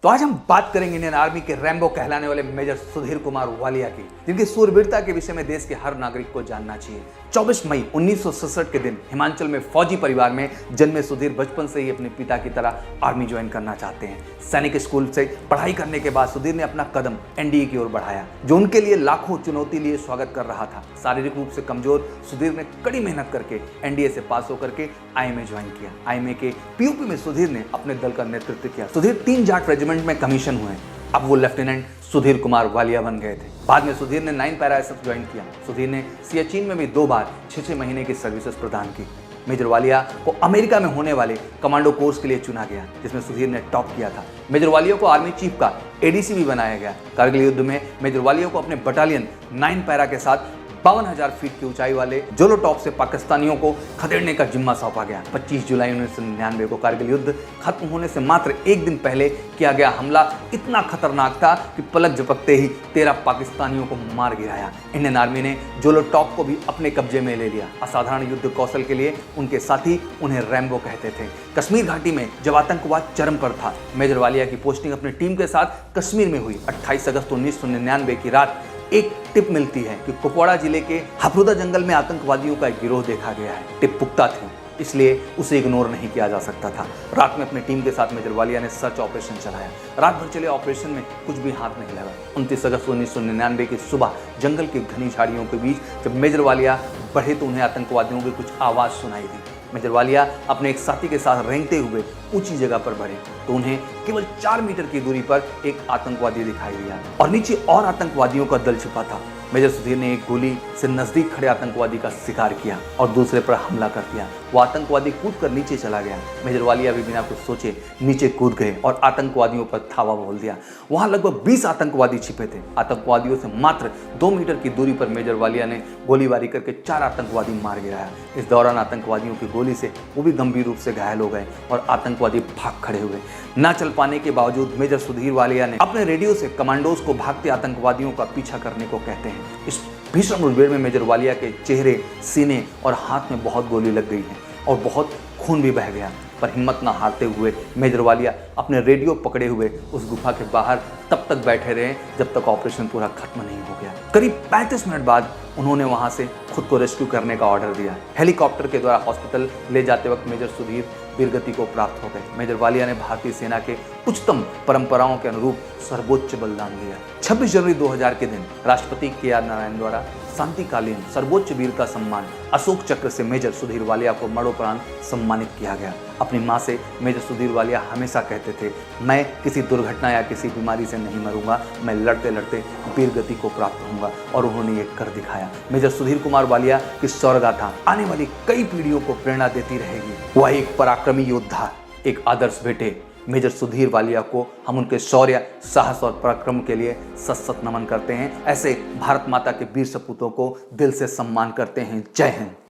तो आज हम बात करेंगे इंडियन आर्मी के रैम्बो कहलाने वाले मेजर सुधीर कुमार वालिया की, जिनकी सूरवीरता के विषय में देश के हर नागरिक को जानना चाहिए। 24 मई 1967 के दिन हिमाचल में फौजी परिवार में जन्मे सुधीर बचपन से ही अपने पिता की तरह आर्मी ज्वाइन करना चाहते हैं। सैनिक स्कूल से पढ़ाई करने के बाद सुधीर ने अपना कदम एनडीए की ओर बढ़ाया, जो उनके लिए लाखों चुनौती लिए स्वागत कर रहा था। शारीरिक रूप से कमजोर सुधीर ने कड़ी मेहनत करके एनडीए से पास होकर के आईएमए ज्वाइन किया। आईएमए के पीओपी में सुधीर ने अपने दल का नेतृत्व किया। सुधीर 3 जाट रेजिमेंट में कमीशन हुए। अब वो लेफ्टिनेंट सुधीर कुमार वालिया बन गए थे। बाद में सुधीर ने 9 पैरा एसएफ ज्वाइन किया। सुधीर ने सियाचिन में भी 2 बार 6-6 महीने की सर्विसेज प्रदान की। मेजर वालिया को अमेरिका में होने वाले कमांडो कोर्स के लिए चुना गया, जिसमें सुधीर ने टॉप किया था। मेजर वालिया को आर्मी चीफ का एडीसी भी बनाया गया। कारगिल युद्ध में मेजर वालिया को अपने बटालियन 9 पैरा के साथ 52,000 फीट की ऊंचाई वाले जोलो टॉप से पाकिस्तानियों को खदेड़ने का जिम्मा सौंपा गया। 25 जुलाई 1999 को कारगिल युद्ध खत्म होने से मात्र 1 दिन पहले किया गया हमला इतना खतरनाक था कि पलक झपकते ही 13 पाकिस्तानियों को मार गिराया। इंडियन आर्मी ने जोलो टॉप को भी अपने कब्जे में ले लिया। असाधारण युद्ध कौशल के लिए उनके साथी उन्हें रैम्बो कहते थे। कश्मीर घाटी में जब आतंकवाद चरम पर था, मेजर वालिया की पोस्टिंग अपनी टीम के साथ कश्मीर में हुई। 28 अगस्त 1999 की रात एक टिप मिलती है कि कुपवाड़ा जिले के हफरुदा जंगल में आतंकवादियों का एक गिरोह देखा गया है। टिप पुख्ता थी, इसलिए उसे इग्नोर नहीं किया जा सकता था। रात में अपनी टीम के साथ मेजर वालिया ने सर्च ऑपरेशन चलाया। रात भर चले ऑपरेशन में कुछ भी हाथ नहीं लगा। 29 अगस्त 1999 की सुबह जंगल की घनी झाड़ियों के बीच जब मेजर वालिया बढ़े तो उन्हें आतंकवादियों की कुछ आवाज़ सुनाई दी। मेजर वालिया अपने एक साथी के साथ रेंगते हुए ऊंची जगह पर बढ़े तो उन्हें केवल 4 मीटर की दूरी पर एक आतंकवादी दिखाई दिया और नीचे और आतंकवादियों का दल छिपा था। मेजर सुधीर ने एक गोली से नजदीक खड़े आतंकवादी का शिकार किया और दूसरे पर हमला कर दिया। वो आतंकवादी कूद कर नीचे चला गया। मेजर वालिया भी बिना कुछ सोचे नीचे कूद गए और आतंकवादियों पर धावा बोल दिया। वहां लगभग 20 आतंकवादी छिपे थे। आतंकवादियों से मात्र 2 मीटर की दूरी पर मेजर वालिया ने गोलीबारी करके 4 आतंकवादी मार गिराया। इस दौरान आतंकवादियों की गोली से वो भी गंभीर रूप से घायल हो गए और आतंकवादी भाग खड़े हुए। ना चल पाने के बावजूद मेजर सुधीर वालिया ने अपने रेडियो से कमांडोज को भागते आतंकवादियों का पीछा करने को कहते हैं। इस भीषण मुठभेड़ में मेजर वालिया के चेहरे, सीने और हाथ में बहुत गोली लग गई है और बहुत खून भी बह गया। पर हिम्मत न हारते हुए मेजर वालिया अपने रेडियो पकड़े हुए उस गुफा के बाहर तब तक बैठे रहे जब तक ऑपरेशन पूरा खत्म नहीं हो गया। करीब 35 मिनट बाद उन्होंने वहां से खुद को रेस्क्यू करने का ऑर्डर दिया। हेलीकॉप्टर के द्वारा हॉस्पिटल ले जाते वक्त मेजर सुधीर वीरगति को प्राप्त हो गए। मेजर वालिया ने भारतीय सेना के उच्चतम परंपराओं के अनुरूप सर्वोच्च बलिदान दिया। 26 जनवरी 2000 के दिन राष्ट्रपति के.आर. नारायण द्वारा शांतिकालीन सर्वोच्च वीरता सम्मान अशोक चक्र से मेजर सुधीर वालिया को मरणोपरांत सम्मानित किया गया। अपनी मां से मेजर सुधीर वालिया हमेशा कहते थे, मैं किसी दुर्घटना या किसी बीमारी से नहीं मरूंगा, मैं लड़ते लड़ते वीरगति को प्राप्त होऊंगा। और उन्होंने ये कर दिखाया। मेजर सुधीर कुमार वालिया की शौर्यगाथा आने वाली कई पीढ़ियों को प्रेरणा देती रहेगी। वह एक पराक्रमी योद्धा, एक आदर्श बेटे मेजर सुधीर वालिया को हम उनके शौर्य, साहस और पराक्रम के लिए सत नमन करते हैं। ऐसे भारत माता के वीर सपूतों को दिल से सम्मान करते हैं। जय हिंद।